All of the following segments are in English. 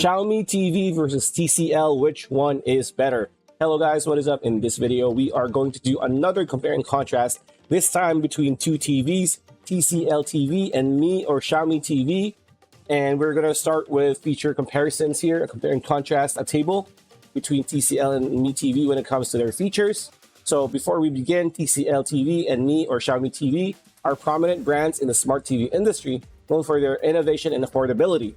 Xiaomi TV versus TCL, which one is better? Hello guys, what is up? In this video, we are going to do another compare and contrast, this time between two TVs, TCL TV and Mi or Xiaomi TV. And we're going to start with feature comparisons here, a compare and contrast, a table between TCL and Mi TV when it comes to their features. So before we begin, TCL TV and Mi or Xiaomi TV are prominent brands in the smart TV industry, known for their innovation and affordability.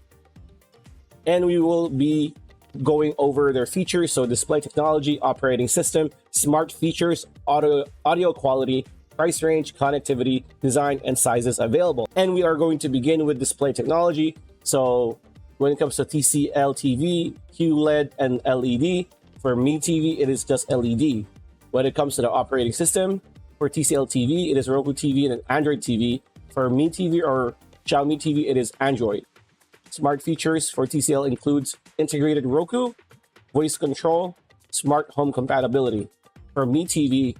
And we will be going over their features, so display technology, operating system, smart features, audio quality, price range, connectivity, design, and sizes available. And we are going to begin with display technology. So when it comes to TCL TV, QLED and LED. For Mi TV, it is just LED. When it comes to the operating system, for TCL TV, it is Roku TV and an Android TV. For Mi TV or Xiaomi TV, it is Android. Smart features for TCL includes integrated Roku, voice control, smart home compatibility. For Mi TV,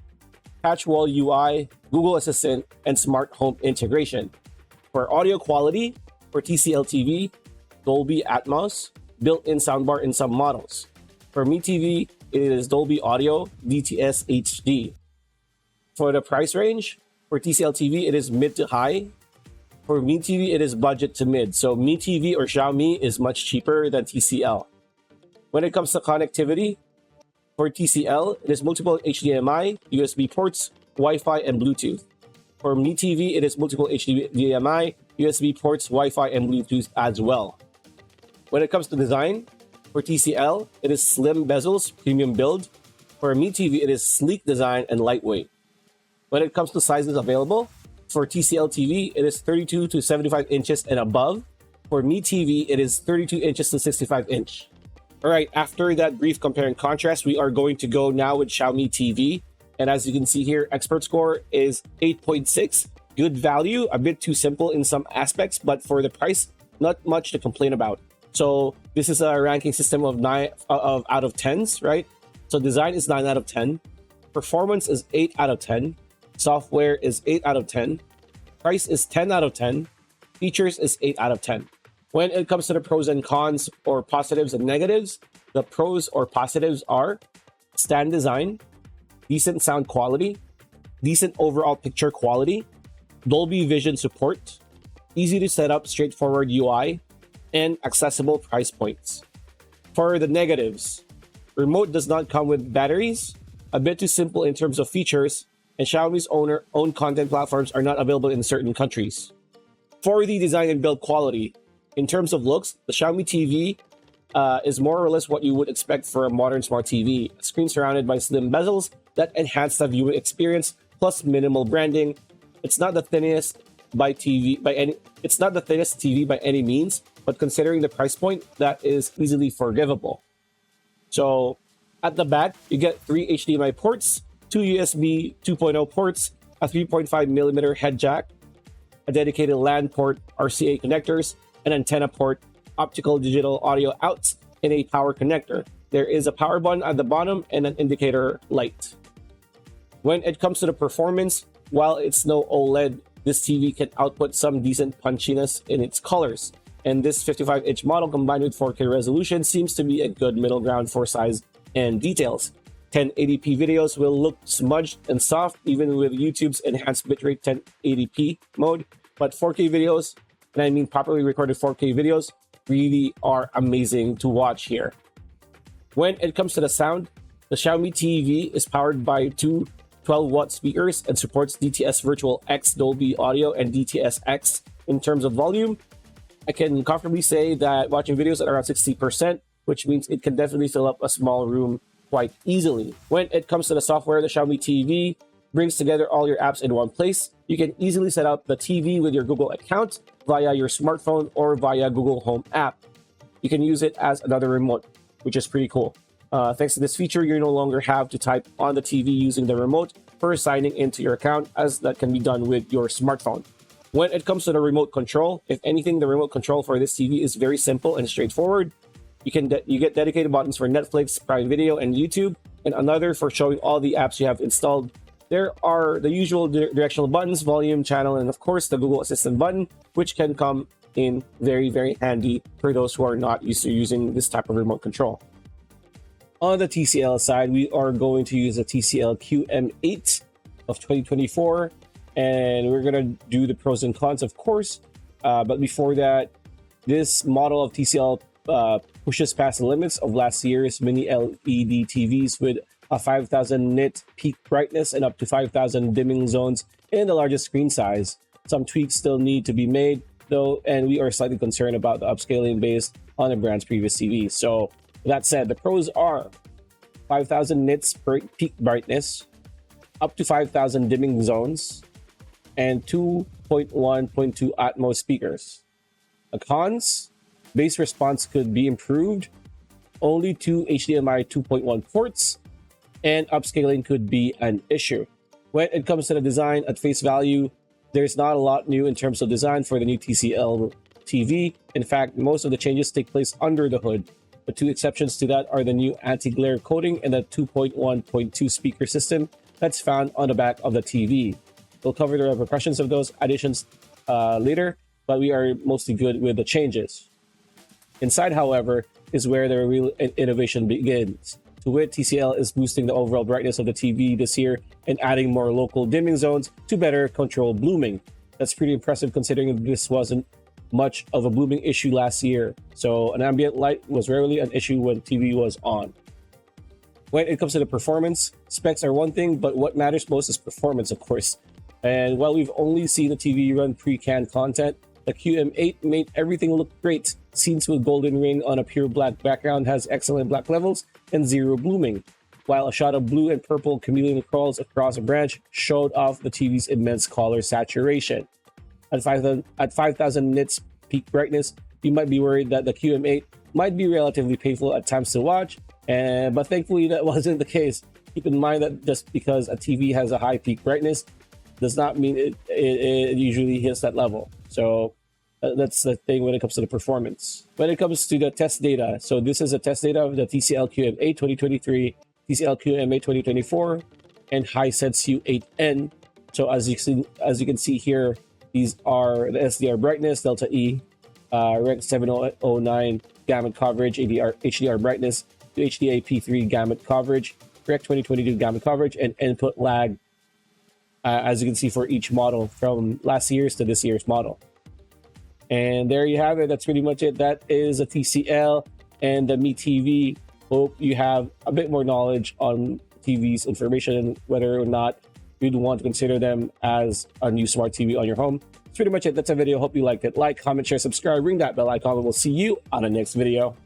Patch Wall UI, Google Assistant, and smart home integration. For audio quality, for TCL TV, Dolby Atmos, built-in soundbar in some models. For Mi TV, it is Dolby Audio, DTS HD. For the price range, for TCL TV, it is mid to high. For Mi TV, it is budget to mid. So Mi TV or Xiaomi is much cheaper than TCL. When it comes to connectivity, for TCL, it is multiple HDMI, USB ports, Wi-Fi, and Bluetooth. For Mi TV, it is multiple HDMI, USB ports, Wi-Fi, and Bluetooth as well. When it comes to design, for TCL, it is slim bezels, premium build. For Mi TV, it is sleek design and lightweight. When it comes to sizes available, for TCL TV, it is 32 to 75 inches and above. For Mi TV, it is 32 inches to 65 inch. All right, after that brief compare and contrast, we are going to go now with Xiaomi TV. And as you can see here, expert score is 8.6. Good value, a bit too simple in some aspects, but for the price, not much to complain about. So this is a ranking system of out of 10s, right? So design is 9 out of 10. Performance is 8 out of 10. Software is 8 out of 10. Price is 10 out of 10. Features is 8 out of 10. When it comes to the pros and cons or positives and negatives, the pros or positives are stand design, decent sound quality, decent overall picture quality, Dolby Vision support, easy to set up straightforward UI, and accessible price points. For the negatives, remote does not come with batteries, a bit too simple in terms of features, and Xiaomi's own content platforms are not available in certain countries. For the design and build quality, in terms of looks, the Xiaomi TV is more or less what you would expect for a modern smart TV. A screen surrounded by slim bezels that enhance the viewing experience, plus minimal branding. It's not the thinnest TV by any means, but considering the price point, that is easily forgivable. So at the back, you get 3 HDMI ports, 2 USB 2.0 ports, a 3.5mm head jack, a dedicated LAN port, RCA connectors, an antenna port, optical digital audio outs, and a power connector. There is a power button at the bottom and an indicator light. When it comes to the performance, while it's no OLED, this TV can output some decent punchiness in its colors. And this 55-inch model combined with 4K resolution seems to be a good middle ground for size and details. 1080p videos will look smudged and soft even with YouTube's enhanced bitrate 1080p mode, but 4K videos, and I mean properly recorded 4K videos, really are amazing to watch here. When it comes to the sound, the Xiaomi TV is powered by two 12-watt speakers and supports DTS Virtual X Dolby Audio and DTS-X. In terms of volume, I can comfortably say that watching videos at around 60%, which means it can definitely fill up a small room quite easily. When it comes to the software, the Xiaomi TV brings together all your apps in one place. You can easily set up the TV with your Google account via your smartphone or via Google Home app. You can use it as another remote, which is pretty cool. Thanks to this feature, you no longer have to type on the TV using the remote for signing into your account, as that can be done with your smartphone. When it comes to the remote control, if anything, the remote control for this TV is very simple and straightforward. You get dedicated buttons for Netflix, Prime Video, and YouTube, and another for showing all the apps you have installed. There are the usual directional buttons, volume, channel, and of course the Google Assistant button, which can come in very handy for those who are not used to using this type of remote control. On the TCL side, we are going to use a TCL QM8 of 2024, and we're going to do the pros and cons, of course. But before that, this model of TCL pushes past the limits of last year's mini LED TVs with a 5000 nit peak brightness and up to 5000 dimming zones in the largest screen size. Some tweaks still need to be made, though, and we are slightly concerned about the upscaling based on the brand's previous TVs. So, that said, the pros are 5000 nits per peak brightness, up to 5000 dimming zones, and 2.1.2 Atmos speakers. The cons: bass response could be improved, only 2 HDMI 2.1 ports, and upscaling could be an issue. When it comes to the design, at face value, there's not a lot new in terms of design for the new TCL TV. In fact, most of the changes take place under the hood. The two exceptions to that are the new anti-glare coating and the 2.1.2 speaker system that's found on the back of the TV. We'll cover the repercussions of those additions later, but we are mostly good with the changes. Inside, however, is where the real innovation begins. To wit, TCL is boosting the overall brightness of the TV this year and adding more local dimming zones to better control blooming. That's pretty impressive considering this wasn't much of a blooming issue last year. So an ambient light was rarely an issue when TV was on. When it comes to the performance, specs are one thing, but what matters most is performance, of course. And while we've only seen the TV run pre-canned content, the QM8 made everything look great. Scenes with golden ring on a pure black background has excellent black levels and zero blooming, while a shot of blue and purple chameleon crawls across a branch showed off the TV's immense color saturation. At 5000 nits peak brightness, you might be worried that the QM8 might be relatively painful at times to watch, but thankfully that wasn't the case. Keep in mind that just because a TV has a high peak brightness does not mean it usually hits that level. So that's the thing when it comes to the performance. When it comes to the test data, so this is a test data of the TCL QM8 2023, TCL QM8 2024, and Hisense U8N. So as you can see here, these are the SDR brightness, Delta E, Rec 709 gamut coverage, HDR brightness, HDA P3 gamut coverage, Rec 2022 gamut coverage, and input lag, as you can see for each model from last year's to this year's model. And there you have it. That's pretty much it. That is a TCL and the Mi TV. Hope you have a bit more knowledge on TV's information and whether or not you'd want to consider them as a new smart TV on your home. That's pretty much it. That's a video. Hope you liked it. Like, comment, share, subscribe, ring that bell icon, and we'll see you on the next video.